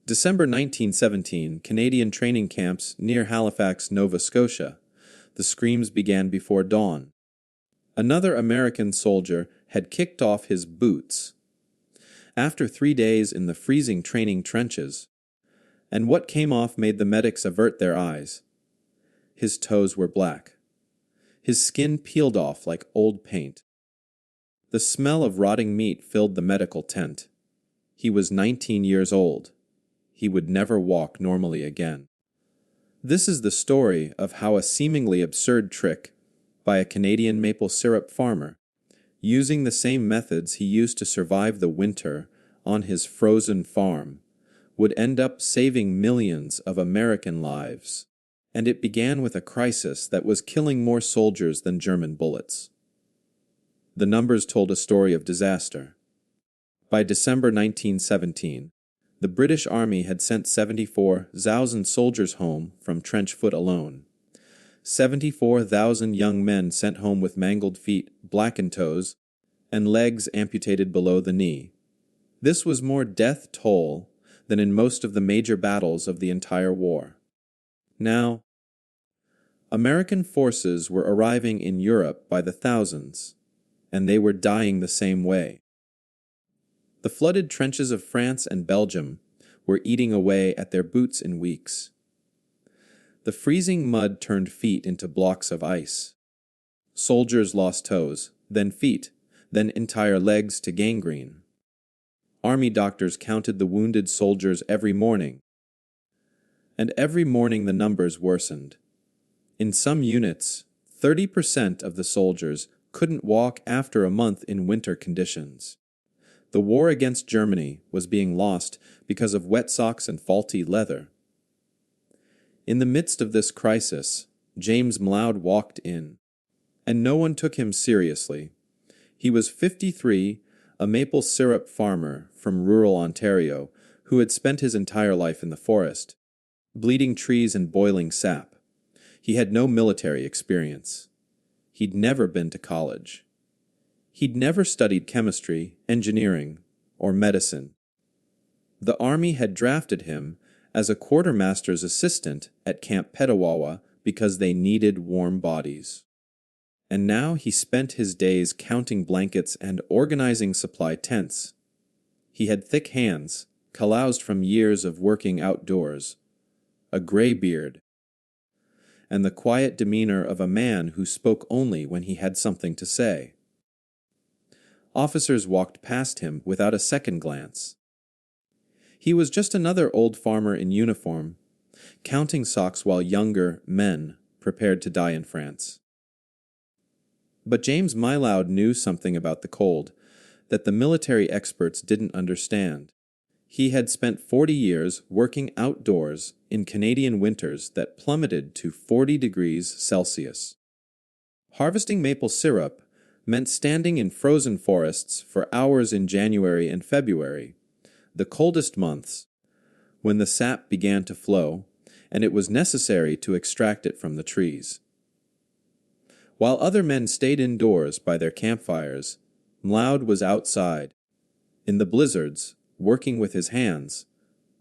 December 1917, Canadian training camps near Halifax, Nova Scotia. The screams began before dawn. Another American soldier had kicked off his boots. After 3 days in the freezing training trenches, and what came off made the medics avert their eyes. His toes were black. His skin peeled off like old paint. The smell of rotting meat filled the medical tent. He was 19 years old. He would never walk normally again. This is the story of how a seemingly absurd trick by a Canadian maple syrup farmer, using the same methods he used to survive the winter on his frozen farm, would end up saving millions of American lives. And it began with a crisis that was killing more soldiers than German bullets. The numbers told a story of disaster. By December 1917, the British Army had sent 74,000 soldiers home from trench foot alone. 74,000 young men sent home with mangled feet, blackened toes, and legs amputated below the knee. This was more death toll than in most of the major battles of the entire war. Now, American forces were arriving in Europe by the thousands, and they were dying the same way. The flooded trenches of France and Belgium were eating away at their boots in weeks. The freezing mud turned feet into blocks of ice. Soldiers lost toes, then feet, then entire legs to gangrene. Army doctors counted the wounded soldiers every morning, and every morning the numbers worsened. In some units, 30% of the soldiers couldn't walk after a month in winter conditions. The war against Germany was being lost because of wet socks and faulty leather. In the midst of this crisis, James Mloud walked in, and no one took him seriously. He was 53, a maple syrup farmer from rural Ontario who had spent his entire life in the forest, bleeding trees and boiling sap. He had no military experience. He'd never been to college. He'd never studied chemistry, engineering, or medicine. The Army had drafted him as a quartermaster's assistant at Camp Petawawa because they needed warm bodies. And now he spent his days counting blankets and organizing supply tents. He had thick hands, calloused from years of working outdoors, a gray beard, and the quiet demeanor of a man who spoke only when he had something to say. Officers walked past him without a second glance. He was just another old farmer in uniform, counting socks while younger men prepared to die in France. But James Mloud knew something about the cold that the military experts didn't understand. He had spent 40 years working outdoors in Canadian winters that plummeted to 40 degrees Celsius. Harvesting maple syrup meant standing in frozen forests for hours in January and February, the coldest months, when the sap began to flow, and it was necessary to extract it from the trees. While other men stayed indoors by their campfires, Mloud was outside, in the blizzards, working with his hands,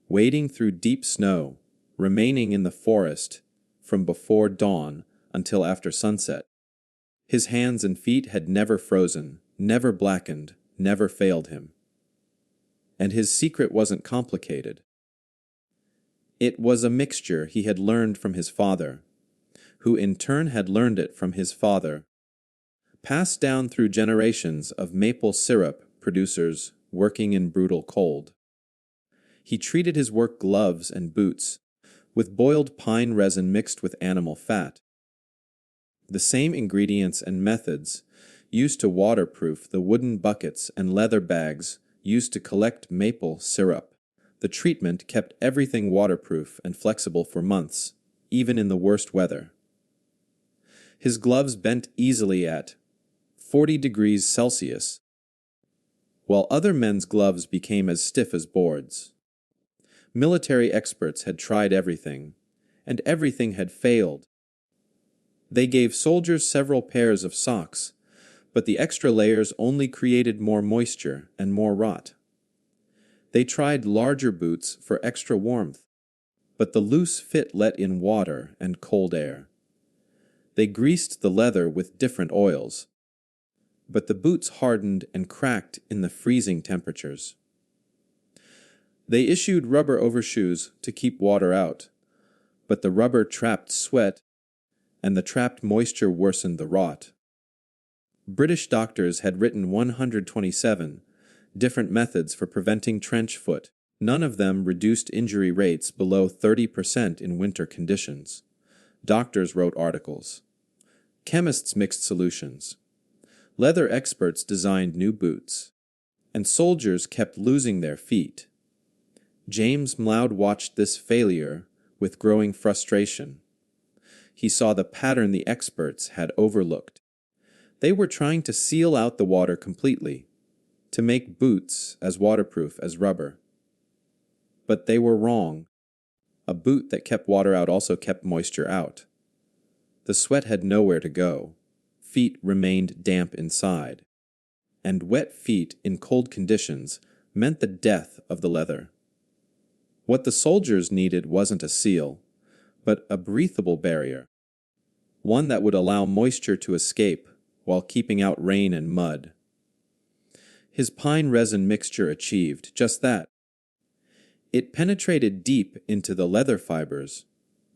wading through deep snow, remaining in the forest from before dawn until after sunset. His hands and feet had never frozen, never blackened, never failed him. And his secret wasn't complicated. It was a mixture he had learned from his father, who in turn had learned it from his father, passed down through generations of maple syrup producers working in brutal cold. He treated his work gloves and boots with boiled pine resin mixed with animal fat. The same ingredients and methods used to waterproof the wooden buckets and leather bags used to collect maple syrup. The treatment kept everything waterproof and flexible for months, even in the worst weather. His gloves bent easily at 40 degrees Celsius, while other men's gloves became as stiff as boards. Military experts had tried everything, and everything had failed. They gave soldiers several pairs of socks, but the extra layers only created more moisture and more rot. They tried larger boots for extra warmth, but the loose fit let in water and cold air. They greased the leather with different oils, but the boots hardened and cracked in the freezing temperatures. They issued rubber overshoes to keep water out, but the rubber trapped sweat, and the trapped moisture worsened the rot. British doctors had written 127 different methods for preventing trench foot. None of them reduced injury rates below 30% in winter conditions. Doctors wrote articles. Chemists mixed solutions. Leather experts designed new boots. And soldiers kept losing their feet. James Mloud watched this failure with growing frustration. He saw the pattern the experts had overlooked. They were trying to seal out the water completely, to make boots as waterproof as rubber. But they were wrong. A boot that kept water out also kept moisture out. The sweat had nowhere to go. Feet remained damp inside. And wet feet in cold conditions meant the death of the leather. What the soldiers needed wasn't a seal, but a breathable barrier, one that would allow moisture to escape while keeping out rain and mud. His pine resin mixture achieved just that. It penetrated deep into the leather fibers,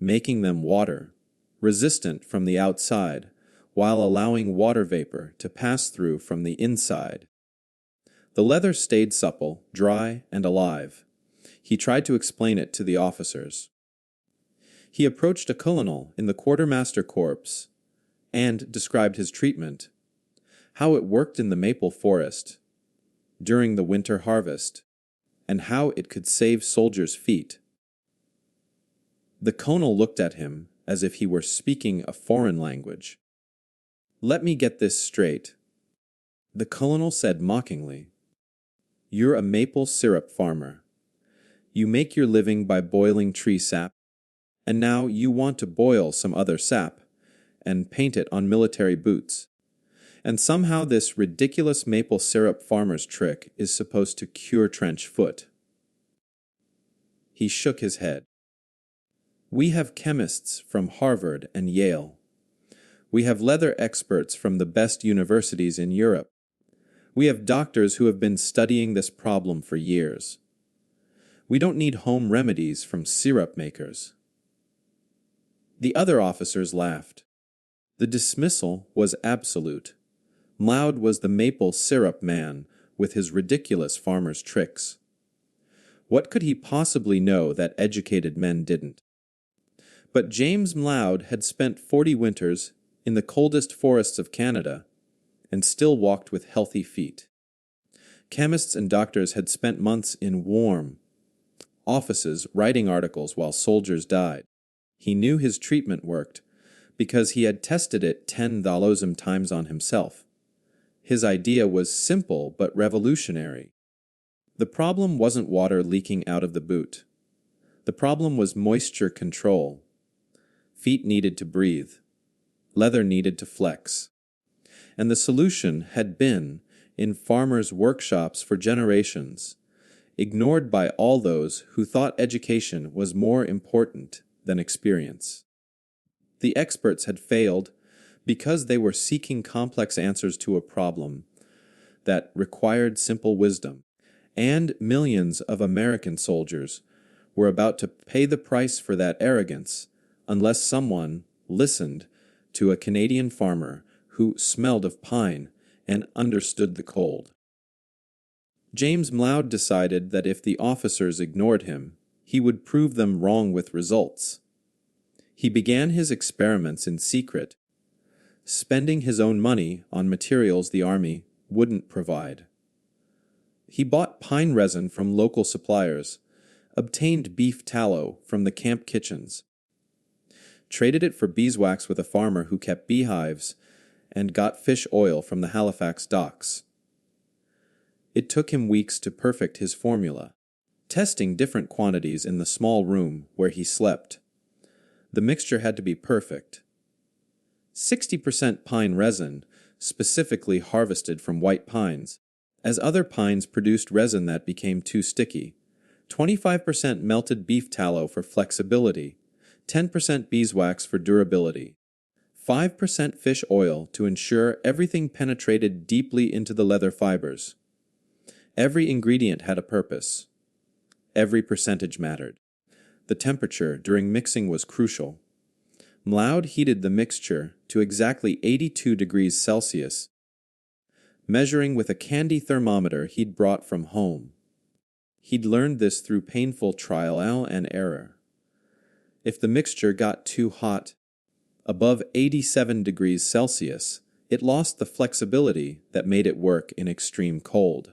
making them water, resistant from the outside, while allowing water vapor to pass through from the inside. The leather stayed supple, dry, and alive. He tried to explain it to the officers. He approached a colonel in the quartermaster corps and described his treatment, how it worked in the maple forest, during the winter harvest, and how it could save soldiers' feet. The colonel looked at him as if he were speaking a foreign language. "Let me get this straight," the colonel said mockingly. "You're a maple syrup farmer. You make your living by boiling tree sap, and now you want to boil some other sap and paint it on military boots. And somehow this ridiculous maple syrup farmer's trick is supposed to cure trench foot." He shook his head. "We have chemists from Harvard and Yale. We have leather experts from the best universities in Europe. We have doctors who have been studying this problem for years. We don't need home remedies from syrup makers." The other officers laughed. The dismissal was absolute. Mloud was the maple syrup man with his ridiculous farmer's tricks. What could he possibly know that educated men didn't? But James Mloud had spent 40 winters in the coldest forests of Canada and still walked with healthy feet. Chemists and doctors had spent months in warm offices writing articles while soldiers died. He knew his treatment worked because he had tested it 10,000 times on himself. His idea was simple but revolutionary. The problem wasn't water leaking out of the boot. The problem was moisture control. Feet needed to breathe. Leather needed to flex. And the solution had been in farmers' workshops for generations, ignored by all those who thought education was more important than experience. The experts had failed because they were seeking complex answers to a problem that required simple wisdom, and millions of American soldiers were about to pay the price for that arrogance unless someone listened to a Canadian farmer who smelled of pine and understood the cold. James Mloud decided that if the officers ignored him, he would prove them wrong with results. He began his experiments in secret, spending his own money on materials the Army wouldn't provide. He bought pine resin from local suppliers, obtained beef tallow from the camp kitchens, traded it for beeswax with a farmer who kept beehives, and got fish oil from the Halifax docks. It took him weeks to perfect his formula, testing different quantities in the small room where he slept. The mixture had to be perfect. 60% pine resin, specifically harvested from white pines, as other pines produced resin that became too sticky. 25% melted beef tallow for flexibility, 10% beeswax for durability, 5% fish oil to ensure everything penetrated deeply into the leather fibers. Every ingredient had a purpose. Every percentage mattered. The temperature during mixing was crucial. Mloud heated the mixture to exactly 82 degrees Celsius, measuring with a candy thermometer he'd brought from home. He'd learned this through painful trial and error. If the mixture got too hot, above 87 degrees Celsius, it lost the flexibility that made it work in extreme cold.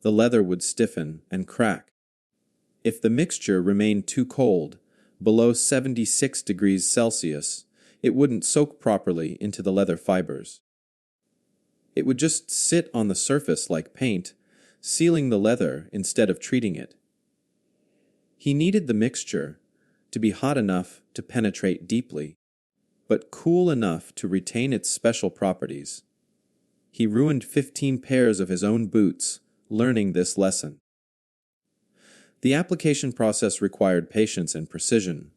The leather would stiffen and crack. If the mixture remained too cold, below 76 degrees Celsius, it wouldn't soak properly into the leather fibers. It would just sit on the surface like paint, sealing the leather instead of treating it. He needed the mixture to be hot enough to penetrate deeply, but cool enough to retain its special properties. He ruined 15 pairs of his own boots, learning this lesson. The application process required patience and precision.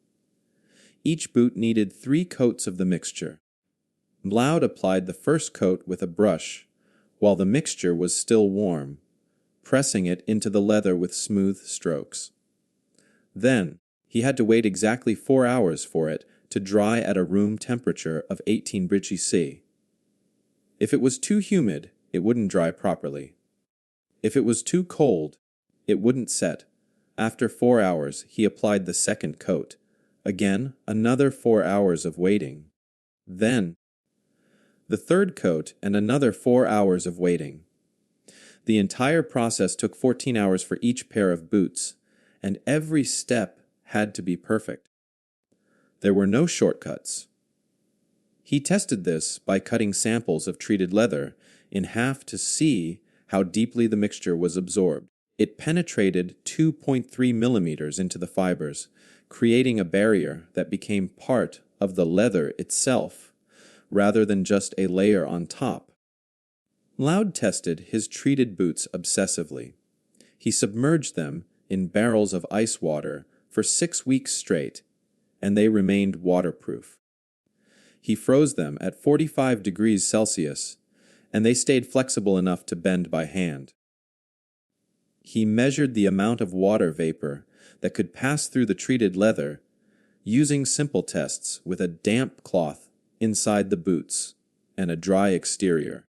Each boot needed 3 coats of the mixture. Mloud applied the first coat with a brush, while the mixture was still warm, pressing it into the leather with smooth strokes. Then, he had to wait exactly 4 hours for it to dry at a room temperature of 18 degrees C. If it was too humid, it wouldn't dry properly. If it was too cold, it wouldn't set. After 4 hours, he applied the second coat. Again, another 4 hours of waiting. Then, the third coat and another 4 hours of waiting. The entire process took 14 hours for each pair of boots, and every step had to be perfect. There were no shortcuts. He tested this by cutting samples of treated leather in half to see how deeply the mixture was absorbed. It penetrated 2.3 millimeters into the fibers, creating a barrier that became part of the leather itself, rather than just a layer on top. Mloud tested his treated boots obsessively. He submerged them in barrels of ice water for 6 weeks straight, and they remained waterproof. He froze them at 45 degrees Celsius, and they stayed flexible enough to bend by hand. He measured the amount of water vapor that could pass through the treated leather using simple tests with a damp cloth inside the boots and a dry exterior.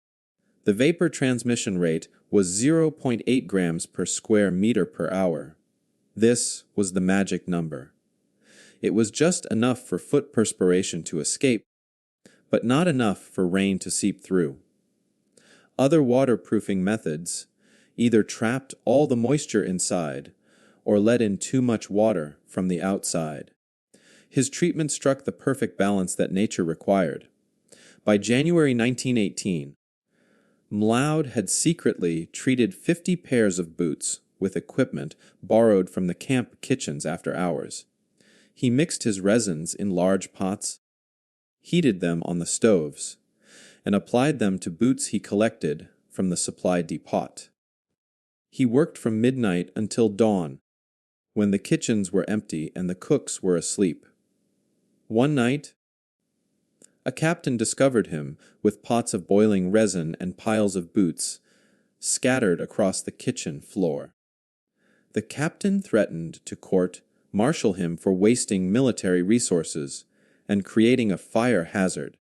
The vapor transmission rate was 0.8 grams per square meter per hour. This was the magic number. It was just enough for foot perspiration to escape, but not enough for rain to seep through. Other waterproofing methods either trapped all the moisture inside or let in too much water from the outside. His treatment struck the perfect balance that nature required. By January 1918, Mloud had secretly treated 50 pairs of boots with equipment borrowed from the camp kitchens after hours. He mixed his resins in large pots, heated them on the stoves, and applied them to boots he collected from the supply depot. He worked from midnight until dawn, when the kitchens were empty and the cooks were asleep. One night, a captain discovered him with pots of boiling resin and piles of boots scattered across the kitchen floor. The captain threatened to court-martial him for wasting military resources and creating a fire hazard.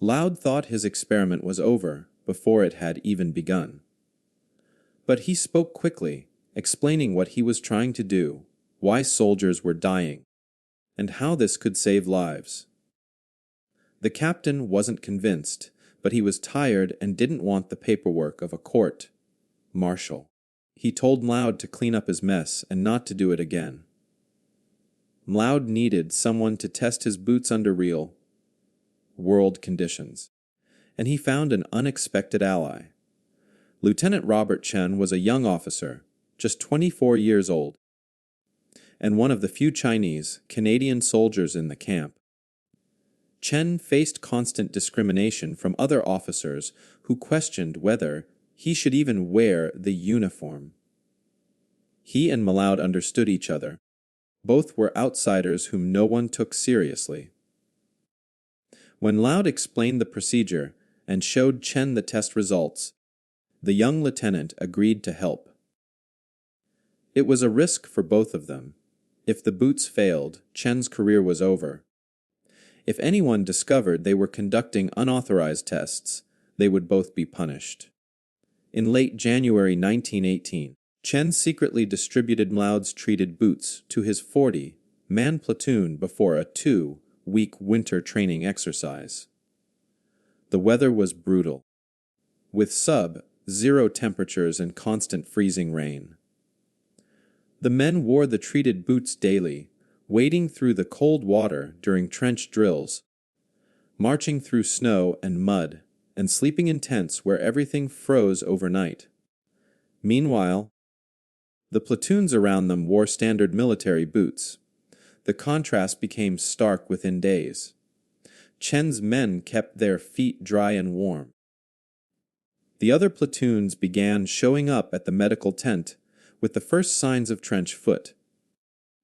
Mloud thought his experiment was over before it had even begun. But he spoke quickly, explaining what he was trying to do, why soldiers were dying, and how this could save lives. The captain wasn't convinced, but he was tired and didn't want the paperwork of a court-martial. He told Mloud to clean up his mess and not to do it again. Mloud needed someone to test his boots under real-world conditions, and he found an unexpected ally. Lieutenant Robert Chen was a young officer, just 24 years old, and one of the few Chinese Canadian soldiers in the camp. Chen faced constant discrimination from other officers who questioned whether He should even wear the uniform. He and Mloud understood each other. Both were outsiders whom no one took seriously. When Mloud explained the procedure and showed Chen the test results, the young lieutenant agreed to help. It was a risk for both of them. If the boots failed, Chen's career was over. If anyone discovered they were conducting unauthorized tests, they would both be punished. In late January 1918, Chen secretly distributed Mloud's treated boots to his 40-man platoon before a 2-week winter training exercise. The weather was brutal, with sub-zero temperatures and constant freezing rain. The men wore the treated boots daily, wading through the cold water during trench drills, marching through snow and mud, and sleeping in tents where everything froze overnight. Meanwhile, the platoons around them wore standard military boots. The contrast became stark within days. Chen's men kept their feet dry and warm. The other platoons began showing up at the medical tent with the first signs of trench foot.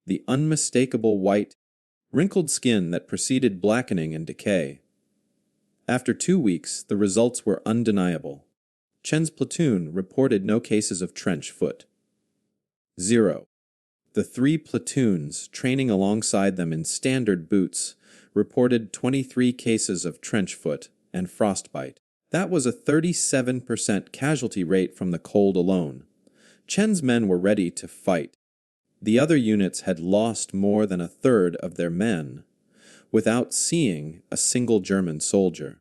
The unmistakable white, wrinkled skin that preceded blackening and decay. After 2 weeks, the results were undeniable. Chen's platoon reported no cases of trench foot. 0. The 3 platoons training alongside them in standard boots reported 23 cases of trench foot and frostbite. That was a 37% casualty rate from the cold alone. Chen's men were ready to fight. The other units had lost more than a third of their men, without seeing a single German soldier.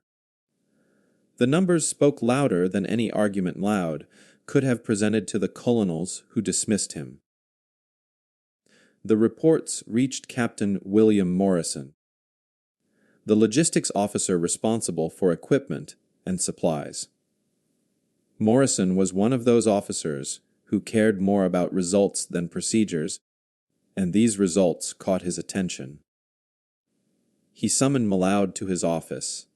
The numbers spoke louder than any argument Mloud could have presented to the colonels who dismissed him. The reports reached Captain William Morrison, the logistics officer responsible for equipment and supplies. Morrison was one of those officers who cared more about results than procedures, and these results caught his attention. He summoned Mloud to his office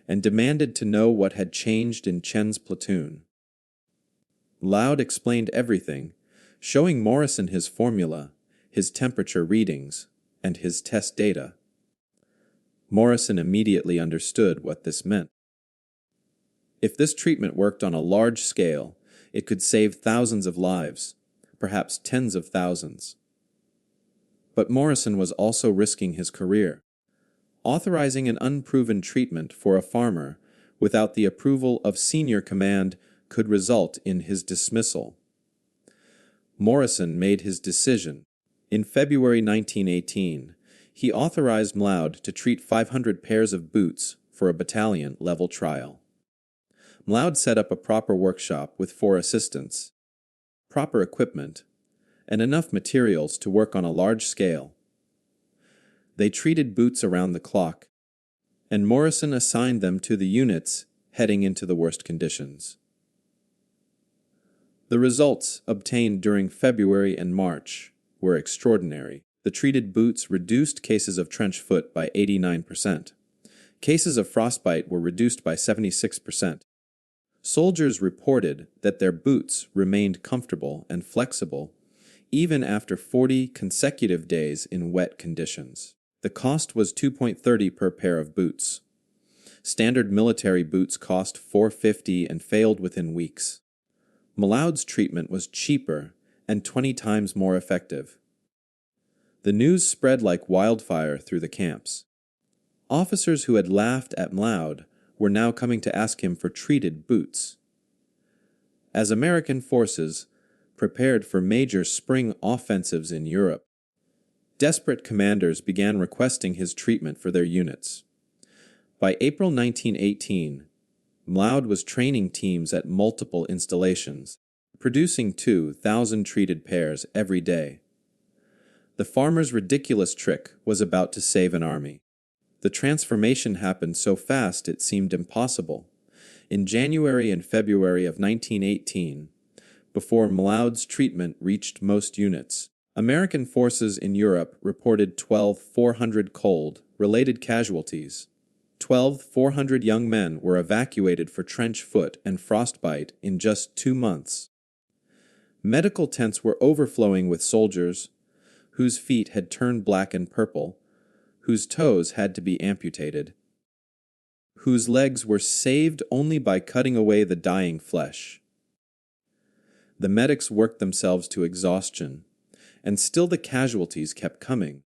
and demanded to know what had changed in Chen's platoon. Mloud explained everything, showing Morrison his formula, his temperature readings, and his test data. Morrison immediately understood what this meant. If this treatment worked on a large scale, it could save thousands of lives, perhaps tens of thousands. But Morrison was also risking his career. Authorizing an unproven treatment for a farmer without the approval of senior command could result in his dismissal. Morrison made his decision. In February 1918, he authorized Mloud to treat 500 pairs of boots for a battalion-level trial. Mloud set up a proper workshop with 4 assistants, proper equipment, and enough materials to work on a large scale. They treated boots around the clock, and Morrison assigned them to the units heading into the worst conditions. The results obtained during February and March were extraordinary. The treated boots reduced cases of trench foot by 89%. Cases of frostbite were reduced by 76%. Soldiers reported that their boots remained comfortable and flexible even after 40 consecutive days in wet conditions. The cost was $2.30 per pair of boots. Standard military boots cost $4.50 and failed within weeks. Mloud's treatment was cheaper and 20 times more effective. The news spread like wildfire through the camps. Officers who had laughed at Mloud were now coming to ask him for treated boots. As American forces prepared for major spring offensives in Europe, desperate commanders began requesting his treatment for their units. By April 1918, Mloud was training teams at multiple installations, producing 2,000 treated pairs every day. The farmer's ridiculous trick was about to save an army. The transformation happened so fast it seemed impossible. In January and February of 1918, before Mloud's treatment reached most units, American forces in Europe reported 12,400 cold-related casualties. 400 young men were evacuated for trench foot and frostbite in just 2 months. Medical tents were overflowing with soldiers whose feet had turned black and purple, whose toes had to be amputated, whose legs were saved only by cutting away the dying flesh. The medics worked themselves to exhaustion, and still the casualties kept coming.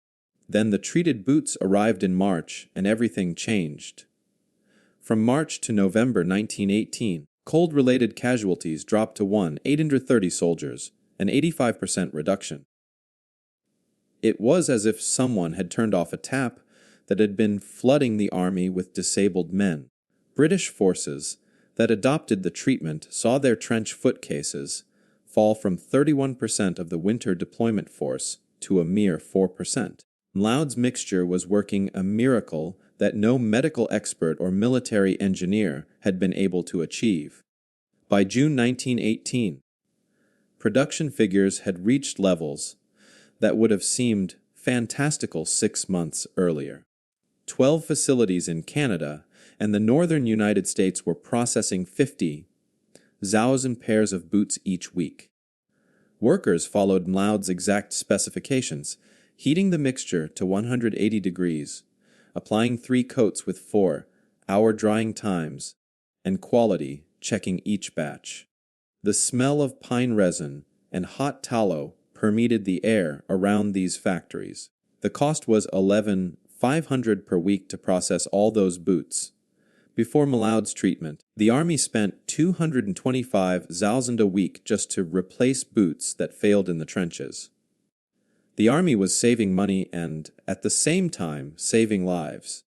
Then the treated boots arrived in March, and everything changed. From March to November 1918, cold-related casualties dropped to 830 soldiers, an 85% reduction. It was as if someone had turned off a tap that had been flooding the army with disabled men. British forces that adopted the treatment saw their trench foot cases fall from 31% of the winter deployment force to a mere 4%. Mloud's mixture was working a miracle that no medical expert or military engineer had been able to achieve. By June 1918, production figures had reached levels that would have seemed fantastical 6 months earlier. 12 facilities in Canada and the northern United States were processing 50,000 pairs of boots each week. Workers followed Mloud's exact specifications, heating the mixture to 180 degrees, applying 3 coats with 4-hour drying times, and quality checking each batch. The smell of pine resin and hot tallow permeated the air around these factories. The cost was $11,500 per week to process all those boots. Before Mloud's treatment, the Army spent $225,000 a week just to replace boots that failed in the trenches. The Army was saving money and, at the same time, saving lives.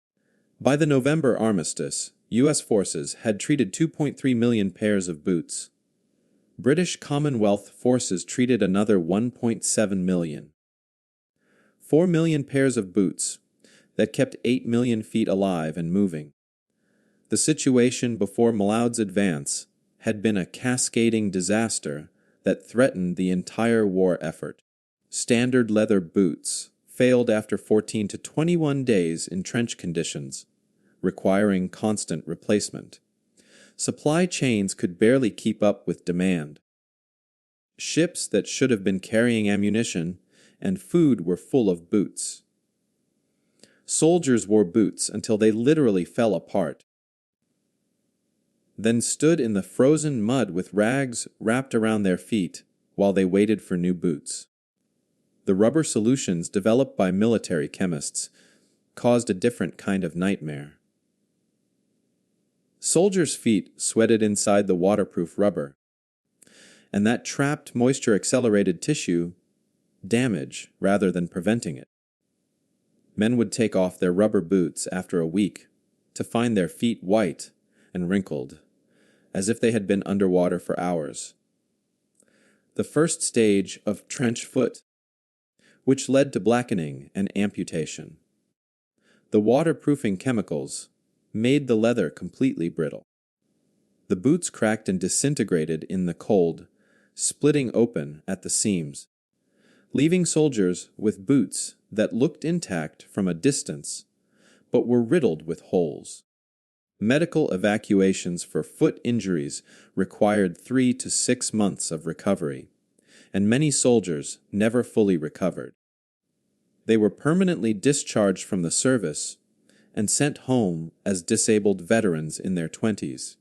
By the November armistice, U.S. forces had treated 2.3 million pairs of boots. British Commonwealth forces treated another 1.7 million. 4 million pairs of boots that kept 8 million feet alive and moving. The situation before Mloud's advance had been a cascading disaster that threatened the entire war effort. Standard leather boots failed after 14 to 21 days in trench conditions, requiring constant replacement. Supply chains could barely keep up with demand. Ships that should have been carrying ammunition and food were full of boots. Soldiers wore boots until they literally fell apart, then stood in the frozen mud with rags wrapped around their feet while they waited for new boots. The rubber solutions developed by military chemists caused a different kind of nightmare. Soldiers' feet sweated inside the waterproof rubber, and that trapped moisture-accelerated tissue damage rather than preventing it. Men would take off their rubber boots after a week to find their feet white and wrinkled, as if they had been underwater for hours. The first stage of trench foot, which led to blackening and amputation. The waterproofing chemicals made the leather completely brittle. The boots cracked and disintegrated in the cold, splitting open at the seams, leaving soldiers with boots that looked intact from a distance, but were riddled with holes. Medical evacuations for foot injuries required 3 to 6 months of recovery, and many soldiers never fully recovered. They were permanently discharged from the service and sent home as disabled veterans in their 20s,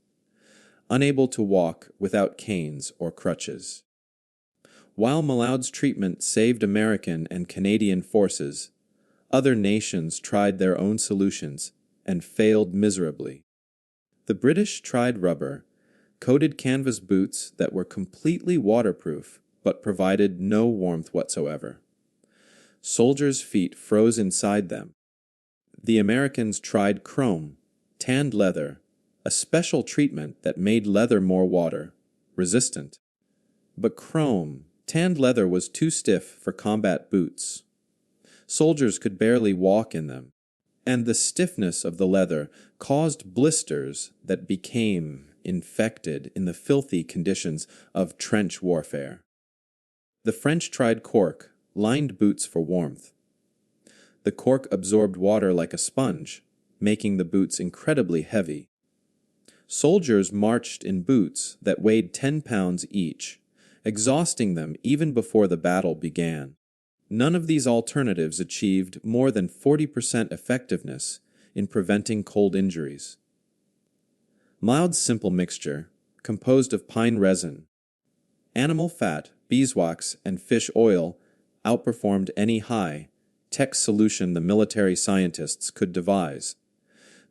unable to walk without canes or crutches. While Mloud's treatment saved American and Canadian forces, other nations tried their own solutions and failed miserably. The British tried rubber, coated canvas boots that were completely waterproof but provided no warmth whatsoever. Soldiers' feet froze inside them. The Americans tried chrome, tanned leather, a special treatment that made leather more water-resistant. But chrome, tanned leather was too stiff for combat boots. Soldiers could barely walk in them, and the stiffness of the leather caused blisters that became infected in the filthy conditions of trench warfare. The French tried cork, lined boots for warmth. The cork absorbed water like a sponge, making the boots incredibly heavy. Soldiers marched in boots that weighed 10 pounds each, exhausting them even before the battle began. None of these alternatives achieved more than 40% effectiveness in preventing cold injuries. Mloud's simple mixture, composed of pine resin, animal fat, beeswax, and fish oil, outperformed any high-tech solution the military scientists could devise.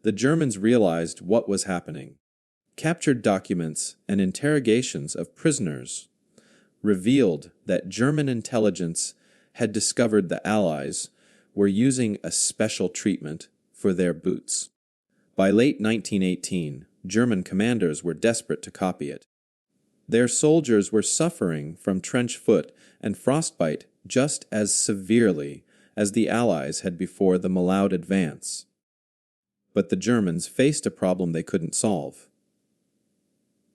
The Germans realized what was happening. Captured documents and interrogations of prisoners revealed that German intelligence had discovered the Allies were using a special treatment for their boots. By late 1918, German commanders were desperate to copy it. Their soldiers were suffering from trench foot and frostbite just as severely as the Allies had before the Mloud advance. But the Germans faced a problem they couldn't solve.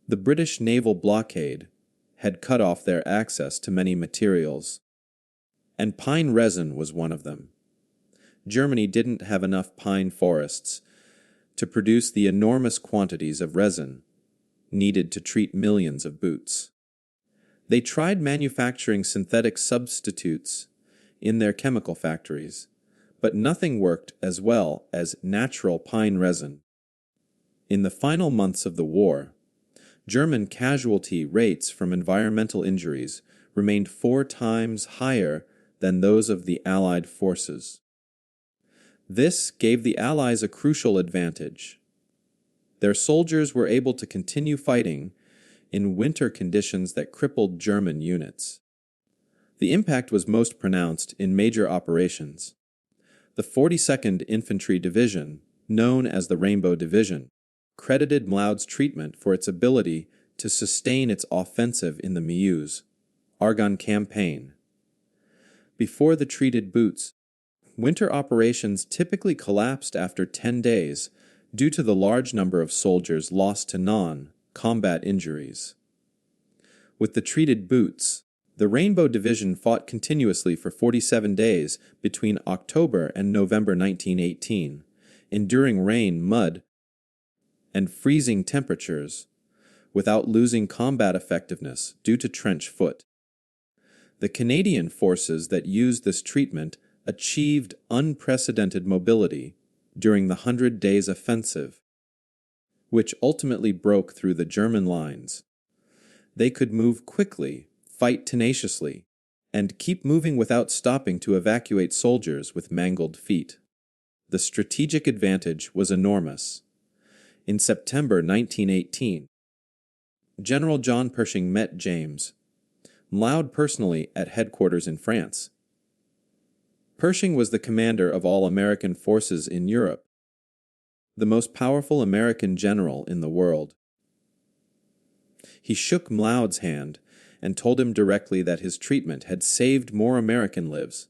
The British naval blockade had cut off their access to many materials, and pine resin was one of them. Germany didn't have enough pine forests to produce the enormous quantities of resin needed to treat millions of boots. They tried manufacturing synthetic substitutes in their chemical factories, but nothing worked as well as natural pine resin. In the final months of the war, German casualty rates from environmental injuries remained 4 times higher than those of the Allied forces. This gave the Allies a crucial advantage. Their soldiers were able to continue fighting in winter conditions that crippled German units. The impact was most pronounced in major operations. The 42nd Infantry Division, known as the Rainbow Division, credited Mloud's treatment for its ability to sustain its offensive in the Meuse, Argonne campaign. Before the treated boots, winter operations typically collapsed after 10 days due to the large number of soldiers lost to non-combat injuries. With the treated boots, the Rainbow Division fought continuously for 47 days between October and November 1918, enduring rain, mud, and freezing temperatures without losing combat effectiveness due to trench foot. The Canadian forces that used this treatment achieved unprecedented mobility during the 100 Days Offensive, which ultimately broke through the German lines. They could move quickly, fight tenaciously, and keep moving without stopping to evacuate soldiers with mangled feet. The strategic advantage was enormous. In September 1918, General John Pershing met James Mloud personally at headquarters in France. Pershing was the commander of all American forces in Europe, the most powerful American general in the world. He shook Mloud's hand and told him directly that his treatment had saved more American lives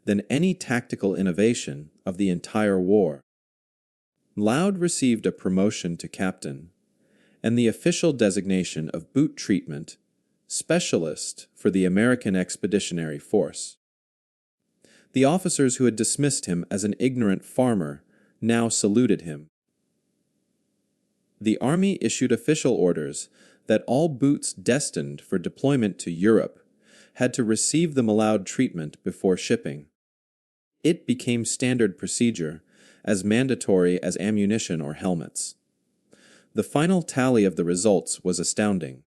than any tactical innovation of the entire war. Mloud received a promotion to captain and the official designation of boot treatment specialist for the American Expeditionary Force. The officers who had dismissed him as an ignorant farmer now saluted him. The Army issued official orders that all boots destined for deployment to Europe had to receive the Mloud treatment before shipping. It became standard procedure, as mandatory as ammunition or helmets. The final tally of the results was astounding.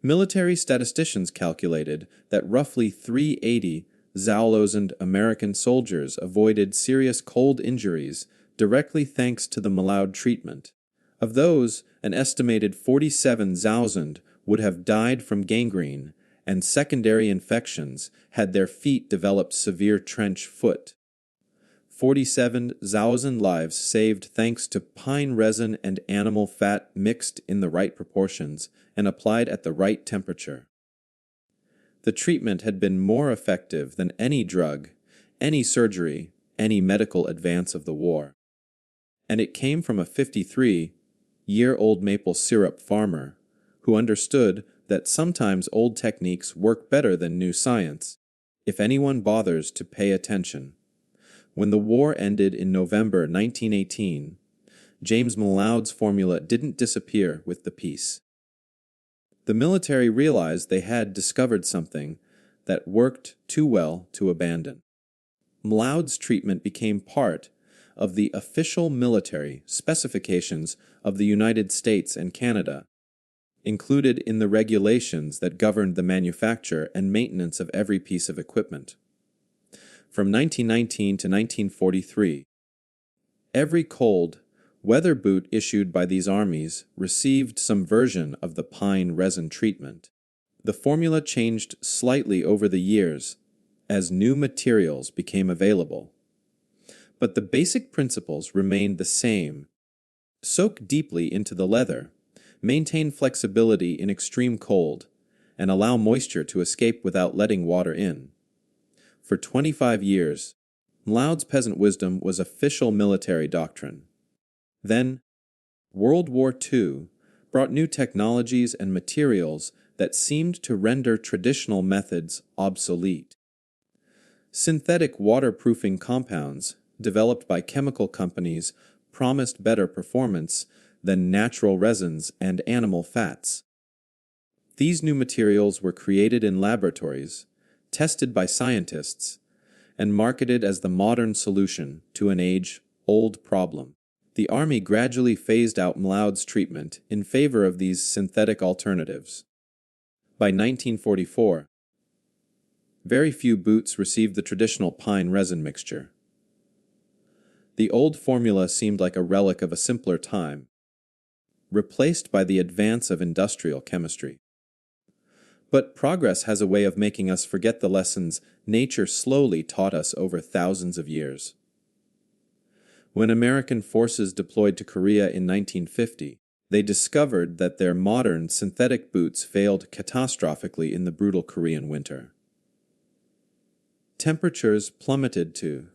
Military statisticians calculated that roughly 380,000 American soldiers avoided serious cold injuries directly thanks to the Mloud treatment. Of those, an estimated 47,000 would have died from gangrene and secondary infections had their feet developed severe trench foot. 47,000 lives saved thanks to pine resin and animal fat mixed in the right proportions and applied at the right temperature. The treatment had been more effective than any drug, any surgery, any medical advance of the war. And it came from a 53-year-old maple syrup farmer who understood that sometimes old techniques work better than new science, if anyone bothers to pay attention. When the war ended in November 1918, James Mloud's formula didn't disappear with the peace. The military realized they had discovered something that worked too well to abandon. Mloud's treatment became part of the official military specifications of the United States and Canada, included in the regulations that governed the manufacture and maintenance of every piece of equipment. From 1919 to 1943, every cold weather boot issued by these armies received some version of the pine resin treatment. The formula changed slightly over the years as new materials became available, but the basic principles remained the same. Soak deeply into the leather, maintain flexibility in extreme cold, and allow moisture to escape without letting water in. For 25 years, Mloud's peasant wisdom was official military doctrine. Then, World War II brought new technologies and materials that seemed to render traditional methods obsolete. Synthetic waterproofing compounds developed by chemical companies promised better performance than natural resins and animal fats. These new materials were created in laboratories, tested by scientists, and marketed as the modern solution to an age-old problem. The Army gradually phased out Mloud's treatment in favor of these synthetic alternatives. By 1944, very few boots received the traditional pine resin mixture. The old formula seemed like a relic of a simpler time, replaced by the advance of industrial chemistry. But progress has a way of making us forget the lessons nature slowly taught us over thousands of years. When American forces deployed to Korea in 1950, they discovered that their modern synthetic boots failed catastrophically in the brutal Korean winter. Temperatures plummeted to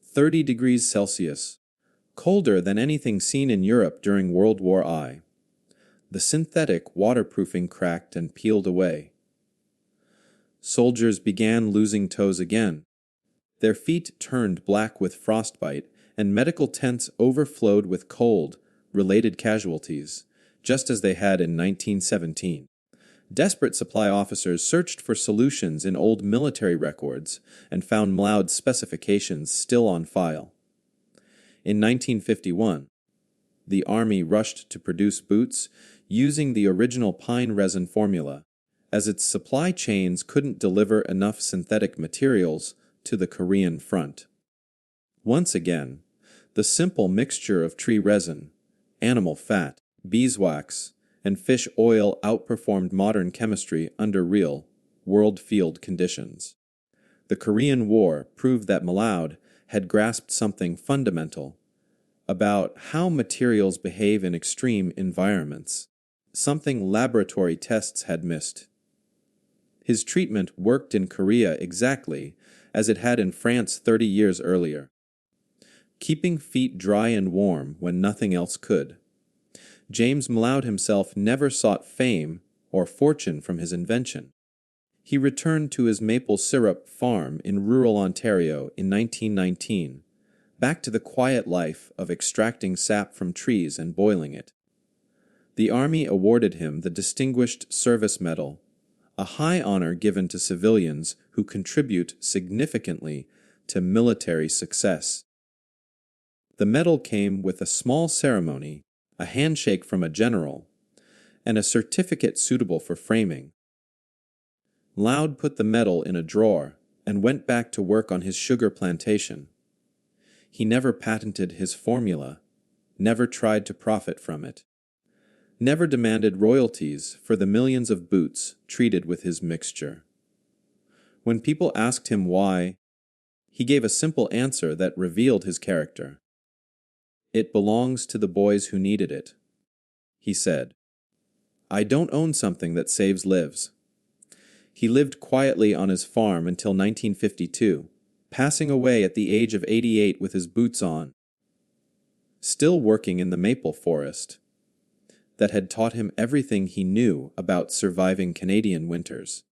30 degrees Celsius, colder than anything seen in Europe during World War I. The synthetic waterproofing cracked and peeled away. Soldiers began losing toes again. Their feet turned black with frostbite, and medical tents overflowed with cold-related casualties, just as they had in 1917. Desperate supply officers searched for solutions in old military records and found Mloud's specifications still on file. In 1951, the Army rushed to produce boots using the original pine resin formula, as its supply chains couldn't deliver enough synthetic materials to the Korean front. Once again, the simple mixture of tree resin, animal fat, beeswax, and fish oil outperformed modern chemistry under real, world field conditions. The Korean War proved that Mloud had grasped something fundamental about how materials behave in extreme environments, something laboratory tests had missed. His treatment worked in Korea exactly as it had in France 30 years earlier, keeping feet dry and warm when nothing else could. James Mloud himself never sought fame or fortune from his invention. He returned to his maple syrup farm in rural Ontario in 1919, back to the quiet life of extracting sap from trees and boiling it. The Army awarded him the Distinguished Service Medal, a high honor given to civilians who contribute significantly to military success. The medal came with a small ceremony, a handshake from a general, and a certificate suitable for framing. Mloud put the medal in a drawer and went back to work on his sugar plantation. He never patented his formula, never tried to profit from it, never demanded royalties for the millions of boots treated with his mixture. When people asked him why, he gave a simple answer that revealed his character. "It belongs to the boys who needed it," he said. "I don't own something that saves lives." He lived quietly on his farm until 1952, passing away at the age of 88 with his boots on, still working in the maple forest that had taught him everything he knew about surviving Canadian winters.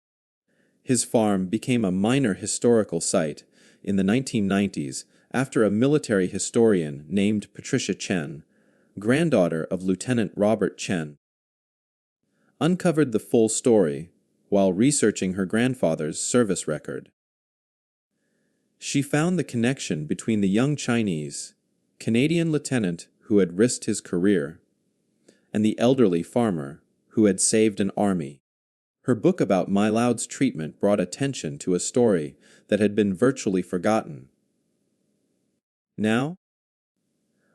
His farm became a minor historical site in the 1990s after a military historian named Patricia Chen granddaughter of Lieutenant Robert Chen, uncovered the full story while researching her grandfather's service record. She found the connection between the young Chinese, Canadian lieutenant who had risked his career, and the elderly farmer who had saved an army. Her book about Mloud's treatment brought attention to a story that had been virtually forgotten. Now,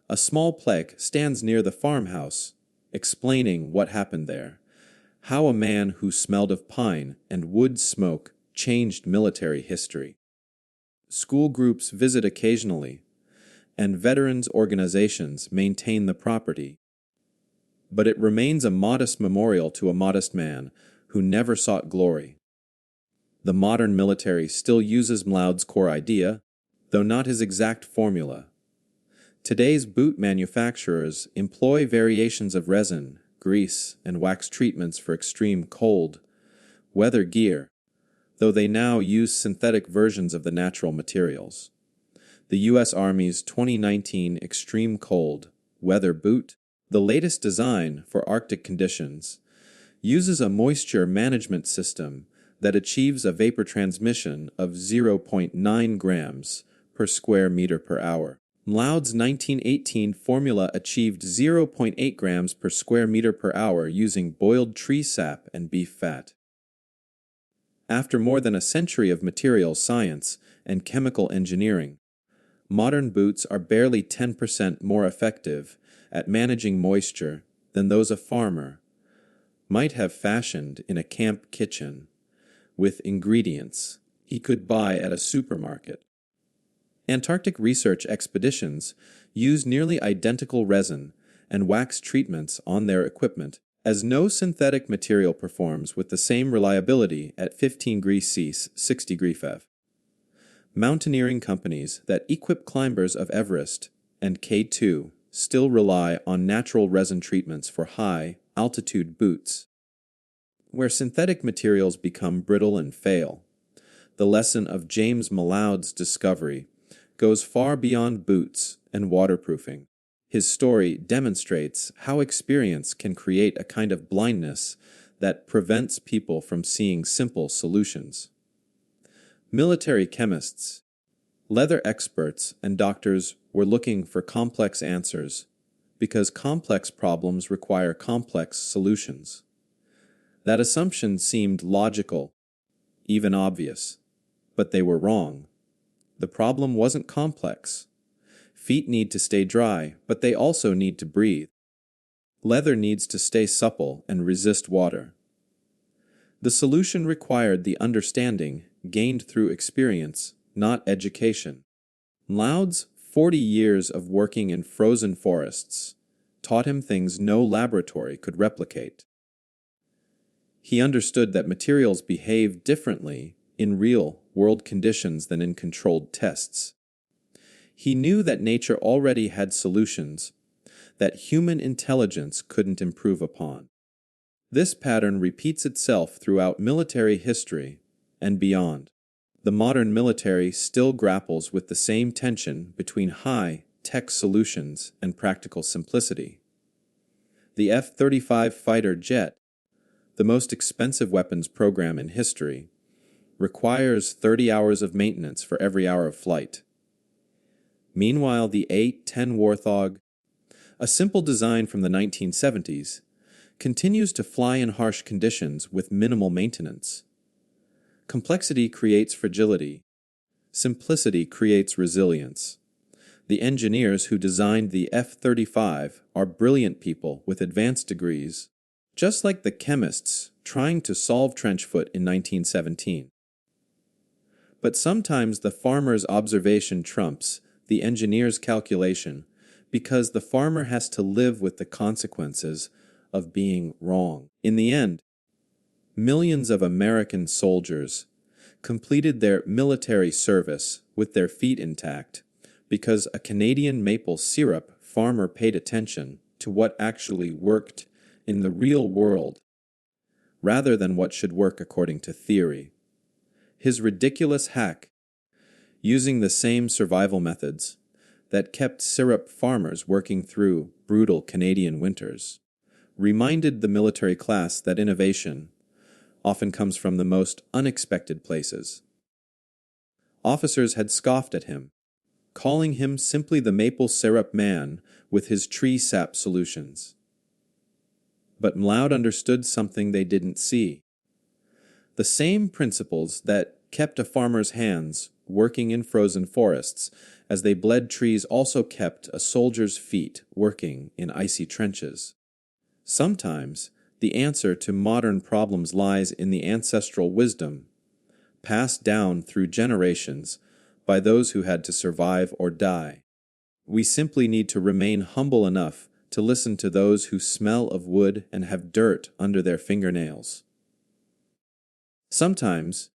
a small plaque stands near the farmhouse, explaining what happened there, how a man who smelled of pine and wood smoke changed military history. School groups visit occasionally, and veterans organizations maintain the property. But it remains a modest memorial to a modest man who never sought glory. The modern military still uses Mloud's core idea, though not his exact formula. Today's boot manufacturers employ variations of resin, grease, and wax treatments for extreme cold weather gear, though they now use synthetic versions of the natural materials. The U.S. Army's 2019 Extreme Cold Weather Boot, the latest design for Arctic conditions, uses a moisture management system that achieves a vapor transmission of 0.9 grams per square meter per hour. Mloud's 1918 formula achieved 0.8 grams per square meter per hour using boiled tree sap and beef fat. After more than a century of materials science and chemical engineering, modern boots are barely 10% more effective at managing moisture than those a farmer might have fashioned in a camp kitchen with ingredients he could buy at a supermarket. Antarctic research expeditions use nearly identical resin and wax treatments on their equipment, as no synthetic material performs with the same reliability at 15 degrees C, 60 degrees F. Mountaineering companies that equip climbers of Everest and K2 still rely on natural resin treatments for high-altitude boots. Where synthetic materials become brittle and fail, the lesson of James Mloud's discovery goes far beyond boots and waterproofing. His story demonstrates how experience can create a kind of blindness that prevents people from seeing simple solutions. Military chemists, leather experts, and doctors were looking for complex answers because complex problems require complex solutions. That assumption seemed logical, even obvious, but they were wrong. The problem wasn't complex. Feet need to stay dry, but they also need to breathe. Leather needs to stay supple and resist water. The solution required the understanding gained through experience, not education. Mloud's 40 years of working in frozen forests taught him things no laboratory could replicate. He understood that materials behave differently in real-world conditions than in controlled tests. He knew that nature already had solutions that human intelligence couldn't improve upon. This pattern repeats itself throughout military history and beyond. The modern military still grapples with the same tension between high-tech solutions and practical simplicity. The F-35 fighter jet, the most expensive weapons program in history, requires 30 hours of maintenance for every hour of flight. Meanwhile, the A-10 Warthog, a simple design from the 1970s, continues to fly in harsh conditions with minimal maintenance. Complexity creates fragility. Simplicity creates resilience. The engineers who designed the F-35 are brilliant people with advanced degrees, just like the chemists trying to solve trench foot in 1917. But sometimes the farmer's observation trumps the engineer's calculation because the farmer has to live with the consequences of being wrong. In the end, millions of American soldiers completed their military service with their feet intact because a Canadian maple syrup farmer paid attention to what actually worked in the real world rather than what should work according to theory. His ridiculous hack, using the same survival methods that kept syrup farmers working through brutal Canadian winters reminded the military class that innovation often comes from the most unexpected places. Officers had scoffed at him, calling him simply the maple syrup man with his tree sap solutions. But Mloud understood something they didn't see. The same principles that kept a farmer's hands working in frozen forests as they bled trees also kept a soldier's feet working in icy trenches. Sometimes the answer to modern problems lies in the ancestral wisdom passed down through generations by those who had to survive or die. We simply need to remain humble enough to listen to those who smell of wood and have dirt under their fingernails. Sometimes,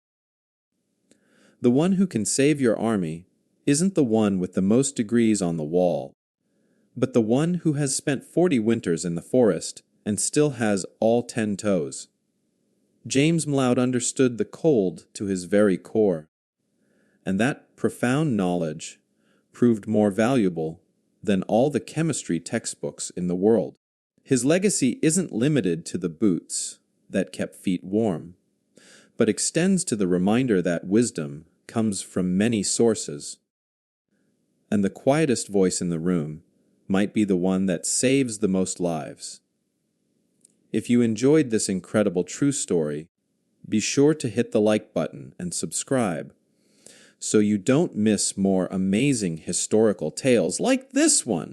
the one who can save your army isn't the one with the most degrees on the wall, but the one who has spent 40 winters in the forest and still has all 10 toes. James Mloud understood the cold to his very core, and that profound knowledge proved more valuable than all the chemistry textbooks in the world. His legacy isn't limited to the boots that kept feet warm, but extends to the reminder that wisdom comes from many sources, and the quietest voice in the room might be the one that saves the most lives. If you enjoyed this incredible true story, be sure to hit the like button and subscribe so you don't miss more amazing historical tales like this one.